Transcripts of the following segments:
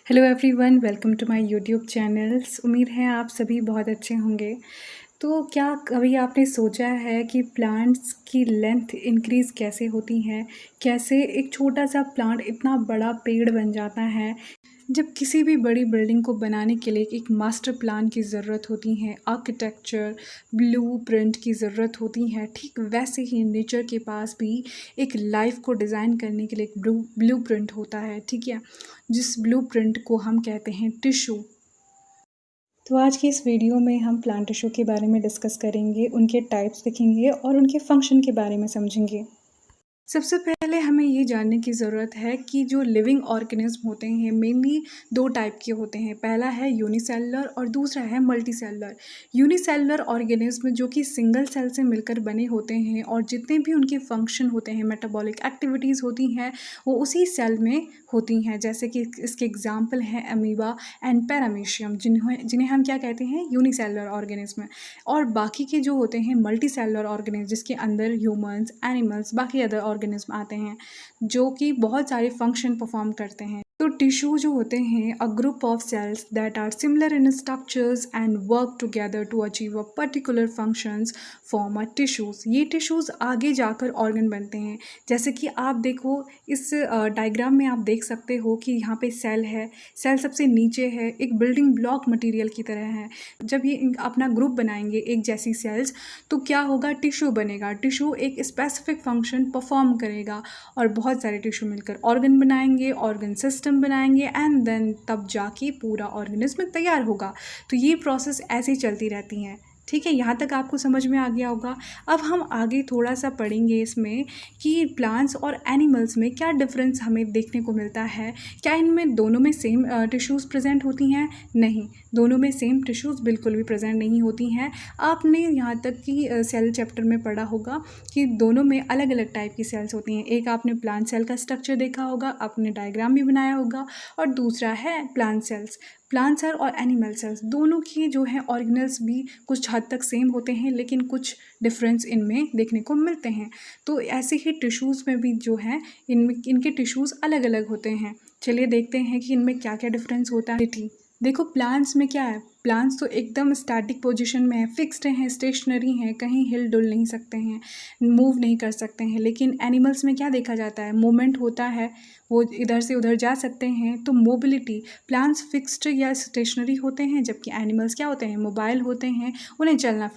Hello everyone, welcome to my YouTube channels. उम्मीद है आप सभी बहुत अच्छे होंगे। तो क्या कभी आपने सोचा है कि प्लांट्स की लेंथ इंक्रीज़ कैसे होती है? कैसे एक छोटा सा प्लांट इतना बड़ा पेड़ बन जाता है? जब किसी भी बड़ी बिल्डिंग को बनाने के लिए एक मास्टर प्लान की ज़रूरत होती है, आर्किटेक्चर, ब्लूप्रिंट की ज़रूरत होती है, ठीक वैसे ही नेचर के पास भी एक लाइफ को डिज़ाइन करने के लिए एक ब्लूप्रिंट होता है, ठीक है? जिस ब्लूप्रिंट को हम कहते हैं टिश्यू। तो आज की इस वीडियो में हम प्लांट टिश्यू के बारे में डिस्कस करेंगे, उनके टाइप्स देखेंगे और उनके फंक्शन के बारे में समझेंगे। सबसे पहले हमें ये जानने की ज़रूरत है कि जो लिविंग ऑर्गेनिज्म होते हैं मेनली दो टाइप के होते हैं। पहला है यूनिसेलुलर और दूसरा है मल्टीसेलुलर। यूनिसेलुलर ऑर्गेनिज्म जो कि सिंगल सेल से मिलकर बने होते हैं और जितने भी उनके फंक्शन होते हैं, मेटाबॉलिक एक्टिविटीज़ होती हैं, वो उसी सेल में होती हैं। जैसे कि इसके एग्जाम्पल हैं अमीबा एंड पैरामीशियम, जिन्हें हम क्या कहते हैं, यूनिसेलुलर ऑर्गेनिज्म। और बाकी के जो होते हैं मल्टी सेलुलर ऑर्गेनिज्म, जिसके अंदर ह्यूमंस, एनिमल्स, बाकी अदर ऑर्गेनिज्म आते हैं जो कि बहुत सारे फंक्शन परफॉर्म करते हैं। तो टिश्यू जो होते हैं a group of cells that are similar in structures and work together to achieve a particular functions form a tissues. ये टिश्यूज़ आगे जाकर ऑर्गन बनते हैं। जैसे कि आप देखो इस डायग्राम में आप देख सकते हो कि यहाँ पे सेल है। सेल सबसे नीचे है, एक बिल्डिंग ब्लॉक मटेरियल की तरह है। जब ये अपना ग्रुप बनाएंगे एक जैसी सेल्स, तो क्या होगा, टिश्यू बनेगा। टिश्यू एक स्पेसिफिक फंक्शन परफॉर्म करेगा और बहुत सारे टिश्यू मिलकर ऑर्गन बनाएंगे, ऑर्गन सिस्टम बनाएंगे एंड देन तब जाके पूरा ऑर्गेनिज्म तैयार होगा। तो ये प्रोसेस ऐसे ही चलती रहती हैं। ठीक है, यहाँ तक आपको समझ में आ गया होगा। अब हम आगे थोड़ा सा पढ़ेंगे इसमें कि प्लांट्स और एनिमल्स में क्या डिफरेंस हमें देखने को मिलता है। क्या इनमें दोनों में सेम टिश्यूज़ प्रेजेंट होती हैं? नहीं, दोनों में सेम टिश्यूज़ बिल्कुल भी प्रेजेंट नहीं होती हैं। आपने यहाँ तक कि सेल चैप्टर में पढ़ा होगा कि दोनों में अलग अलग टाइप की सेल्स होती हैं। एक आपने प्लांट सेल का स्ट्रक्चर देखा होगा, आपने डायग्राम भी बनाया होगा, और दूसरा है प्लांट सेल्स। प्लांट सेल और एनिमल सेल्स दोनों की जो है ऑर्गेनल्स भी कुछ हद तक सेम होते हैं, लेकिन कुछ डिफरेंस इनमें देखने को मिलते हैं। तो ऐसे ही टिश्यूज़ में भी जो है इनके टिश्यूज़ अलग अलग होते हैं। चलिए देखते हैं कि इनमें क्या क्या डिफरेंस होता है। ठीक, देखो प्लांट्स में क्या है, प्लांट्स तो एकदम स्टैटिक पोजीशन में है, फिक्स्ड हैं, स्टेशनरी हैं, कहीं हिल डुल नहीं सकते हैं, मूव नहीं कर सकते हैं। लेकिन एनिमल्स में क्या देखा जाता है, मूवमेंट होता है, वो इधर से उधर जा सकते हैं। तो मोबिलिटी, प्लांट्स फिक्स्ड या स्टेशनरी होते हैं, जबकि एनिमल्स क्या होते हैं, मोबाइल होते हैं, उन्हें चलना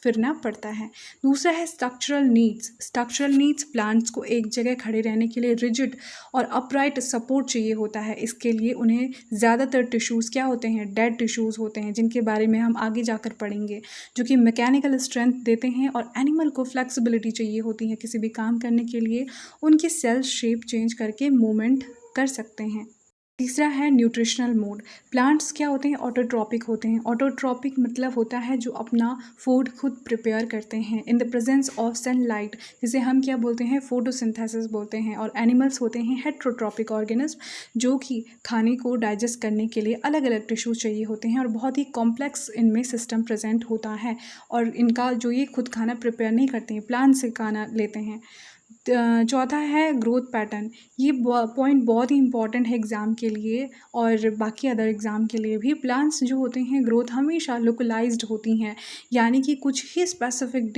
फिरना पड़ता है। दूसरा है structural needs. Structural needs, plants को एक जगह खड़े रहने के लिए रिजिड और अपराइट सपोर्ट चाहिए होता है। इसके लिए उन्हें ज़्यादातर टिश्यूज़ क्या होते हैं, डेड टिश्यूज़ होते हैं, जिनके बारे में हम आगे जाकर पढ़ेंगे, जो कि मैकेनिकल स्ट्रेंथ देते हैं। और एनिमल को फ्लेक्सिबिलिटी चाहिए होती है किसी भी काम करने के लिए, उनकी सेल शेप चेंज करके मूवमेंट कर सकते हैं। तीसरा है न्यूट्रिशनल मोड। प्लांट्स क्या होते हैं, ऑटोट्रॉपिक होते हैं। ऑटोट्रॉपिक मतलब होता है जो अपना फूड खुद प्रिपेयर करते हैं in the presence of sunlight, जिसे हम क्या बोलते हैं, फोटोसिंथेसिस बोलते हैं। और एनिमल्स होते हैं हेट्रोट्रॉपिक ऑर्गेनिज्म, जो कि खाने को डाइजेस्ट करने के लिए अलग अलग टिश्यूज चाहिए होते हैं और बहुत ही कॉम्प्लेक्स इनमें सिस्टम प्रेजेंट होता है। और इनका जो ये खुद खाना प्रिपेयर नहीं करते हैं, प्लांट से खाना लेते हैं। चौथा है ग्रोथ पैटर्न। ये पॉइंट बहुत ही इंपॉर्टेंट है एग्ज़ाम के लिए और बाकी अदर एग्ज़ाम के लिए भी। प्लांट्स जो होते हैं ग्रोथ हमेशा लोकलाइज्ड होती हैं, यानी कि कुछ ही स्पेसिफिक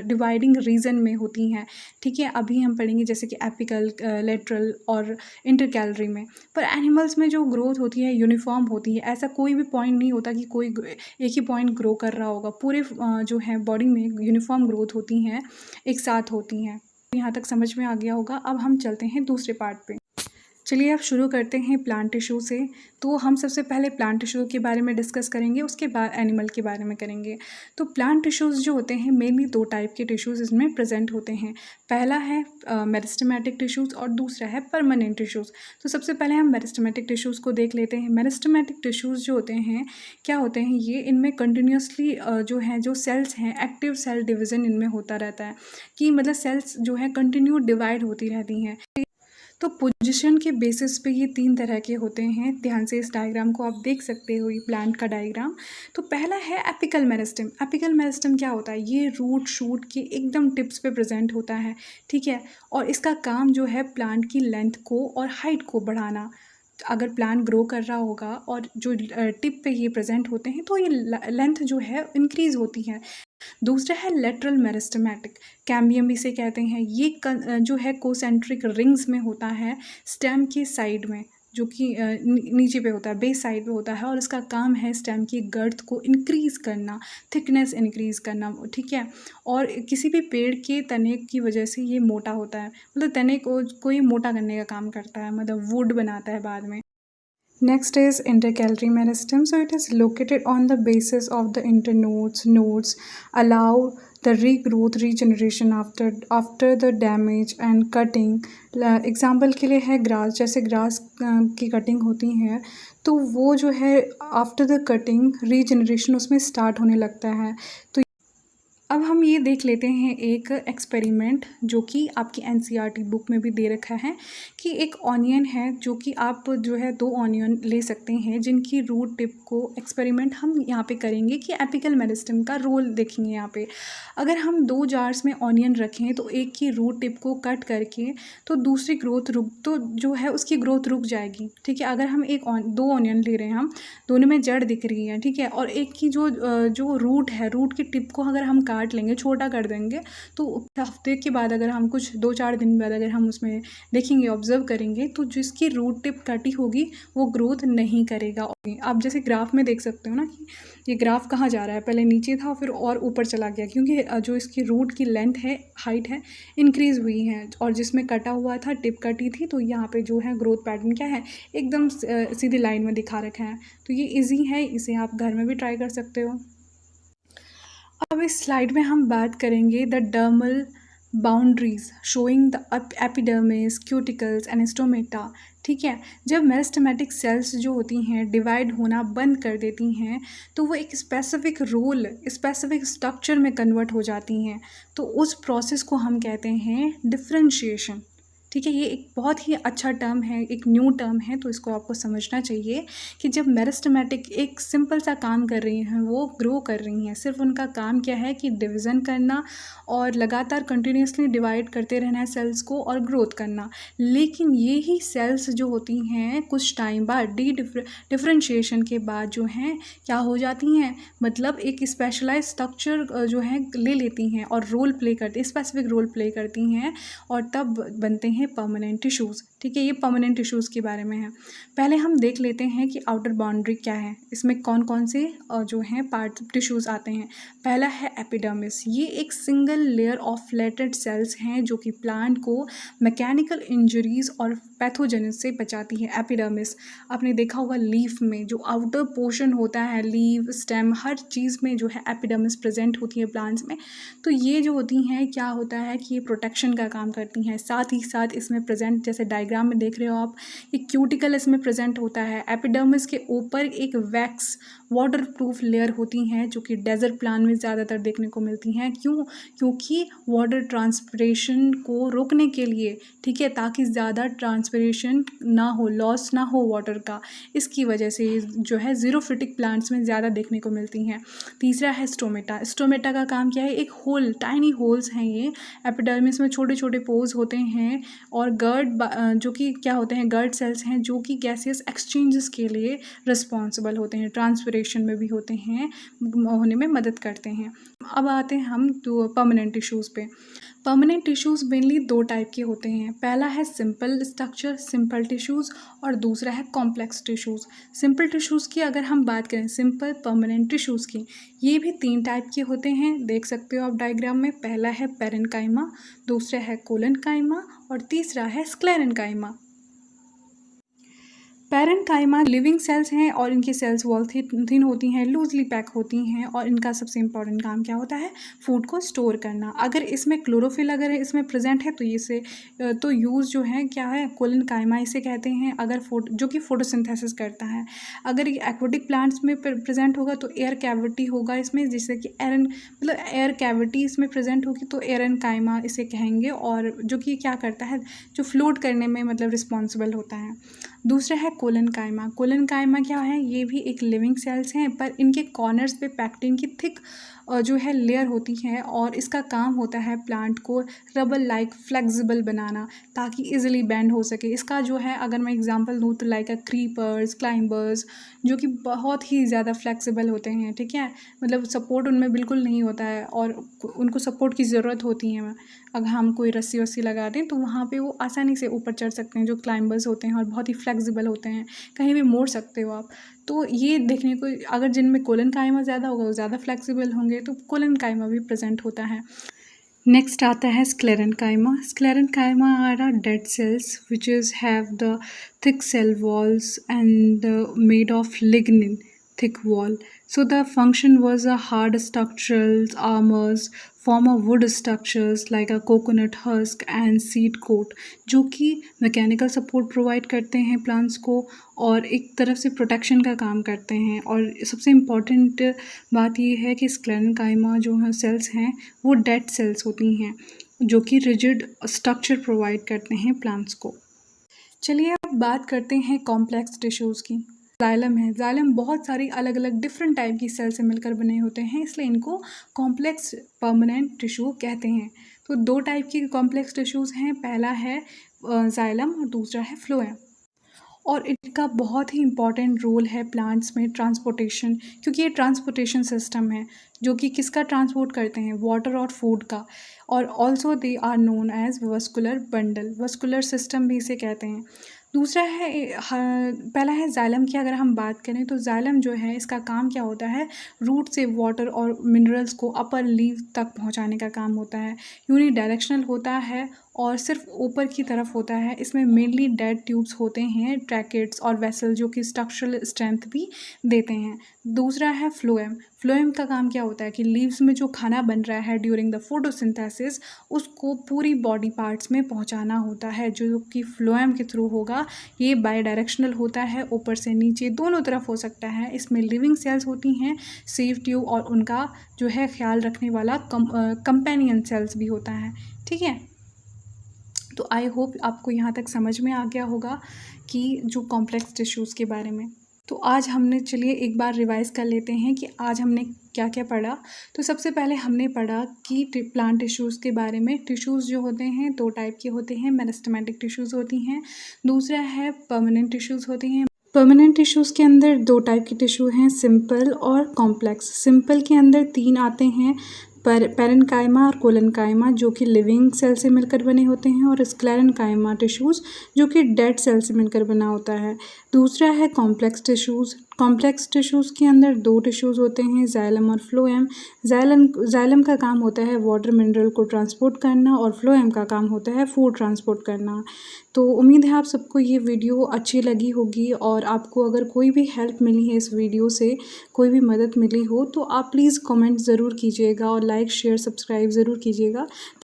डिवाइडिंग रीजन में होती हैं। ठीक है, अभी हम पढ़ेंगे जैसे कि एपिकल, लेटरल और इंटरकैलरी में। पर एनिमल्स में जो ग्रोथ होती है यूनिफॉर्म होती है। ऐसा कोई भी पॉइंट नहीं होता कि कोई एक ही पॉइंट ग्रो कर रहा होगा। पूरे जो है बॉडी में यूनिफॉर्म ग्रोथ होती हैं, एक साथ होती हैं। यहाँ तक समझ में आ गया होगा। अब हम चलते हैं दूसरे पार्ट पे। चलिए अब शुरू करते हैं प्लांट टिश्यू से। तो हम सबसे पहले प्लांट टिश्यू के बारे में डिस्कस करेंगे, उसके बाद एनिमल के बारे में करेंगे। तो प्लांट टिश्यूज़ जो होते हैं मेनली दो टाइप के टिश्यूज़ इसमें प्रेजेंट होते हैं। पहला है मेरिस्टेमेटिक टिश्यूज़ और दूसरा है परमानेंट टिश्यूज़। तो सबसे पहले हम मेरिस्टेमेटिक टिश्यूज़ को देख लेते हैं। मेरिस्टेमेटिक टिश्यूज़ जो होते हैं क्या होते हैं, ये इनमें कंटिन्यूसली जो सेल्स हैं, एक्टिव सेल डिवीज़न इनमें होता रहता है, कि मतलब सेल्स जो है कंटिन्यू डिवाइड होती रहती हैं। तो पोजीशन के बेसिस पे ये तीन तरह के होते हैं। ध्यान से इस डायग्राम को आप देख सकते हो, ये प्लांट का डायग्राम। तो पहला है एपिकल मेरिस्टेम। एपिकल मेरिस्टेम क्या होता है, ये रूट शूट के एकदम टिप्स पे प्रेजेंट होता है। ठीक है, और इसका काम जो है प्लांट की लेंथ को और हाइट को बढ़ाना। अगर प्लांट ग्रो कर रहा होगा और जो टिप पे ये प्रेजेंट होते हैं तो ये लेंथ जो है इंक्रीज होती है। दूसरा है लेटरल मेरिस्टेमेटिक, कैम्बियम इसे कहते हैं। ये जो है कोसेंट्रिक रिंग्स में होता है स्टेम की साइड में, जो कि नीचे पे होता है, बेस साइड पे होता है, और इसका काम है स्टेम की गर्थ को इंक्रीज़ करना, थिकनेस इंक्रीज़ करना, ठीक है। और किसी भी पेड़ के तने की वजह से ये मोटा होता है, मतलब तने को ये मोटा करने का काम करता है, मतलब वुड बनाता है बाद में। Next is intercalary meristem. So it is located on the basis of the internodes. Nodes allow the regrowth, regeneration after the damage and cutting. Example के लिए है ग्रास, जैसे ग्रास की कटिंग होती है तो वो जो है आफ्टर द कटिंग रीजनरेशन उसमें स्टार्ट होने लगता है। तो अब हम ये देख लेते हैं एक एक्सपेरिमेंट जो कि आपकी एनसीईआरटी बुक में भी दे रखा है कि एक ऑनियन है, जो कि आप जो है 2 ऑनियन ले सकते हैं जिनकी रूट टिप को एक्सपेरिमेंट हम यहाँ पे करेंगे कि एपिकल मेरिस्टेम का रोल देखेंगे यहाँ पे। अगर हम 2 जार्स में ऑनियन रखें तो एक की रूट टिप को कट करके तो दूसरी ग्रोथ तो जो है उसकी ग्रोथ रुक जाएगी, ठीक है। अगर हम 2 ऑनियन ले रहे हैं, हम दोनों में जड़ दिख रही है, ठीक है, और एक की जो रूट है, रूट की टिप को अगर हम काट लेंगे, छोटा कर देंगे, तो हफ्ते के बाद अगर हम कुछ 2-4 दिन बाद अगर हम उसमें देखेंगे, ऑब्जर्व करेंगे, तो जिसकी रूट टिप कटी होगी वो ग्रोथ नहीं करेगा। आप जैसे ग्राफ में देख सकते हो ना कि ये ग्राफ कहाँ जा रहा है, पहले नीचे था फिर और ऊपर चला गया, क्योंकि जो इसकी रूट की लेंथ है, हाइट है, इंक्रीज़ हुई है, और जिसमें कटा हुआ था, टिप कटी थी, तो यहाँ पे जो है ग्रोथ पैटर्न क्या है, एकदम सीधी लाइन में दिखा रखा है। तो ये इजी है, इसे आप घर में भी ट्राई कर सकते हो। अब इस स्लाइड में हम बात करेंगे the dermal boundaries showing the epidermis, cuticles and stomata, ठीक है। जब मेरिस्टेमेटिक सेल्स जो होती हैं डिवाइड होना बंद कर देती हैं तो वो एक स्पेसिफिक रोल, स्पेसिफिक स्ट्रक्चर में कन्वर्ट हो जाती हैं, तो उस प्रोसेस को हम कहते हैं डिफरेंशिएशन, ठीक है। ये एक बहुत ही अच्छा टर्म है, एक न्यू टर्म है, तो इसको आपको समझना चाहिए कि जब मेरिस्टेमेटिक एक सिंपल सा काम कर रही हैं, वो ग्रो कर रही हैं, सिर्फ उनका काम क्या है कि डिवीज़न करना और लगातार कंटिन्यूसली डिवाइड करते रहना है सेल्स को और ग्रोथ करना। लेकिन ये ही सेल्स जो होती हैं कुछ टाइम बाद डिफरेंशिएशन के बाद जो हैं क्या हो जाती हैं, मतलब एक स्पेशलाइज स्ट्रक्चर जो है ले लेती हैं और रोल प्ले करती, स्पेसिफिक रोल प्ले करती हैं, और तब बनते हैं परमानेंट टिश्यूज़, ठीक है। ये परमानेंट टिश्यूज़ के बारे में है। पहले हम देख लेते हैं कि आउटर बाउंड्री क्या है, इसमें कौन कौन से जो हैं पार्ट टिश्यूज़ आते हैं। पहला है एपिडर्मिस, ये एक single layer of flatted cells हैं जो कि प्लांट को मैकेनिकल इंजरीज और पैथोजेनिस से बचाती है। एपिडर्मिस आपने देखा होगा लीफ में जो आउटर पोर्शन होता है, लीफ, स्टेम, हर चीज़ में जो है एपिडर्मिस प्रेजेंट होती है प्लांट्स में। तो ये जो होती हैं क्या होता है कि ये प्रोटेक्शन का काम करती हैं, साथ ही साथ इसमें प्रेजेंट, जैसे डायग्राम में देख रहे हो आप, ये क्यूटिकल इसमें प्रेजेंट होता है। एपिडर्मिस के ऊपर एक वैक्स वाटर प्रूफ लेयर होती हैं जो कि डेजर्ट प्लांट में ज़्यादातर देखने को मिलती हैं। क्यों? क्योंकि वाटर ट्रांसपिरेशन को रोकने के लिए, ठीक है, ताकि ज़्यादा ट्रांसपिरेशन ना हो, लॉस ना हो वाटर का, इसकी वजह से जो है ज़ीरोफिटिक प्लांट्स में ज़्यादा देखने को मिलती हैं। तीसरा है स्टोमेटा। स्टोमेटा का काम क्या है, एक होल, टाइनी होल्स हैं ये एपिडर्मिस में, छोटे छोटे पोर्स होते हैं, और गर्ड जो कि क्या होते हैं, गर्ड सेल्स हैं जो कि गैसियस एक्सचेंजेस के लिए रिस्पॉन्सिबल होते हैं, ट्रांसपिरेशन में भी होते हैं, होने में मदद करते हैं। अब आते हैं हम तो परमानेंट टिश्यूज़ पे। परमानेंट टिश्यूज़ मेनली 2 टाइप के होते हैं। पहला है सिंपल स्ट्रक्चर, सिंपल टिश्यूज़, और दूसरा है कॉम्प्लेक्स टिश्यूज़। सिंपल टिश्यूज़ की अगर हम बात करें, सिंपल परमानेंट टिश्यूज़ की, ये भी 3 टाइप के होते हैं, देख सकते हो आप डायग्राम में। पहला है पेरेन्काइमा, दूसरा है कोलेनकाइमा, और तीसरा है स्क्लेरेन्काइमा। पैरेन्काइमा लिविंग सेल्स हैं और इनकी सेल्स वॉल थिन होती हैं, लूजली पैक होती हैं, और इनका सबसे इंपॉर्टेंट काम क्या होता है, फूड को स्टोर करना। अगर इसमें क्लोरोफिल अगर इसमें प्रेजेंट है तो इसे तो यूज़ जो है क्या है, कोलेनकाइमा इसे कहते हैं, अगर जो कि फोटोसिंथेसिस करता है। अगर ये एक्वेटिक प्लांट्स में प्रेजेंट होगा तो एयर कैविटी होगा इसमें, जिससे कि मतलब एयर कैविटी इसमें प्रेजेंट होगी तो एरेनकाइमा इसे कहेंगे, और जो कि क्या करता है, जो फ्लोट करने में मतलब रिस्पॉन्सिबल होता है। दूसरा है कोलेनकाइमा। कोलेनकाइमा क्या है? ये भी एक लिविंग सेल्स हैं, पर इनके कॉर्नर्स पे पैक्टिन की थिक जो है लेयर होती है, और इसका काम होता है प्लांट को रबर लाइक फ्लेक्सिबल बनाना, ताकि इजीली बेंड हो सके। इसका जो है, अगर मैं एग्जांपल दूँ तो लाइक क्रीपर्स, क्लाइंबर्स, जो कि बहुत ही ज़्यादा फ्लेक्सिबल होते हैं, ठीक है। मतलब सपोर्ट उनमें बिल्कुल नहीं होता है, और उनको सपोर्ट की ज़रूरत होती है। अगर हम कोई रस्सी वस्सी लगा दें तो वहाँ पे वो आसानी से ऊपर चढ़ सकते हैं, जो क्लाइंबर्स होते हैं और बहुत ही फ्लेक्सिबल होते हैं, कहीं भी मोड़ सकते हो आप। तो ये देखने को, अगर जिनमें कोलेनकाइमा ज़्यादा होगा वो ज़्यादा फ्लेक्सिबल होंगे, तो कोलेनकाइमा भी प्रेजेंट होता है। नेक्स्ट आता है sclerenchyma. Sclerenchyma are dead cells which is have the thick cell walls and made of lignin thick wall. So the function was a hard structural armors form of wood structures like a coconut husk and seed coat, जो कि mechanical support provide करते हैं plants को, और एक तरफ से protection का काम करते हैं। और सबसे इम्पॉर्टेंट बात ये है कि स्क्लेरेनकाइमा जो है सेल्स हैं वो डेड सेल्स होती हैं, जो कि रिजिड स्ट्रक्चर प्रोवाइड करते हैं प्लांट्स को। चलिए अब बात करते हैं कॉम्प्लेक्स टिश्यूज़ की। जाइलम है, जाइलम बहुत सारी अलग अलग डिफरेंट टाइप की सेल से मिलकर बने होते हैं, इसलिए इनको कॉम्प्लेक्स परमानेंट टिश्यू कहते हैं। तो दो टाइप की कॉम्प्लेक्स टिश्यूज़ हैं, पहला है जाइलम और दूसरा है फ्लोएम। और इनका बहुत ही इम्पॉर्टेंट रोल है प्लांट्स में ट्रांसपोर्टेशन, क्योंकि ये ट्रांसपोर्टेशन सिस्टम है जो कि किसका ट्रांसपोर्ट करते हैं? वाटर और फूड का। और also they are known as vascular bundle, vascular system भी इसे कहते हैं। दूसरा है पहला है जाइलम की। अगर हम बात करें तो जाइलम जो है, इसका काम क्या होता है? रूट से वाटर और मिनरल्स को अपर लीव तक पहुंचाने का काम होता है। यूनी डायरेक्शनल होता है और सिर्फ ऊपर की तरफ होता है। इसमें मेनली डेड ट्यूब्स होते हैं, ट्रैकेट्स और वेसल, जो कि स्ट्रक्चरल स्ट्रेंथ भी देते हैं। दूसरा है फ्लोएम। फ्लोएम का काम क्या होता है कि लीव्स में जो खाना बन रहा है ड्यूरिंग द फोटोसिंथेसिस, उसको पूरी बॉडी पार्ट्स में पहुंचाना होता है, जो कि फ्लोएम के थ्रू होगा। ये बाई डायरेक्शनल होता है, ऊपर से नीचे दोनों तरफ हो सकता है। इसमें लिविंग सेल्स होती हैं, सेव ट्यूब, और उनका जो है ख्याल रखने वाला कंपेनियन सेल्स भी होता है, ठीक है। तो आई होप आपको यहाँ तक समझ में आ गया होगा कि जो कॉम्प्लेक्स टिश्यूज़ के बारे में। तो आज हमने, चलिए एक बार रिवाइज़ कर लेते हैं कि आज हमने क्या क्या पढ़ा। तो सबसे पहले हमने पढ़ा कि प्लांट टिश्यूज़ के बारे में। टिश्यूज़ जो होते हैं दो टाइप के होते हैं, मेरिस्टेमेटिक टिश्यूज़ होती हैं, दूसरा है परमानेंट टिश्यूज़ होती हैं। परमानेंट टिश्यूज़ के अंदर दो टाइप के टिश्यू हैं, सिंपल और कॉम्प्लेक्स। सिंपल के अंदर तीन आते हैं, पेरेन्काइमा और कोलेनकाइमा, जो कि लिविंग सेल से मिलकर बने होते हैं, और स्क्लेरेनकाइमा टिश्यूज़, जो कि डेड सेल से मिलकर बना होता है। दूसरा है कॉम्प्लेक्स टिश्यूज़। कॉम्प्लेक्स टिश्यूज़ के अंदर दो टिश्यूज़ होते हैं, जाइलम और फ्लोएम। जाइलम का काम होता है वाटर मिनरल को ट्रांसपोर्ट करना, और फ्लोएम का काम होता है फूड ट्रांसपोर्ट करना। तो उम्मीद है आप सबको ये वीडियो अच्छी लगी होगी, और आपको अगर कोई भी हेल्प मिली है इस वीडियो से, कोई भी मदद मिली हो, तो आप प्लीज़ कमेंट ज़रूर कीजिएगा और लाइक शेयर सब्सक्राइब ज़रूर कीजिएगा।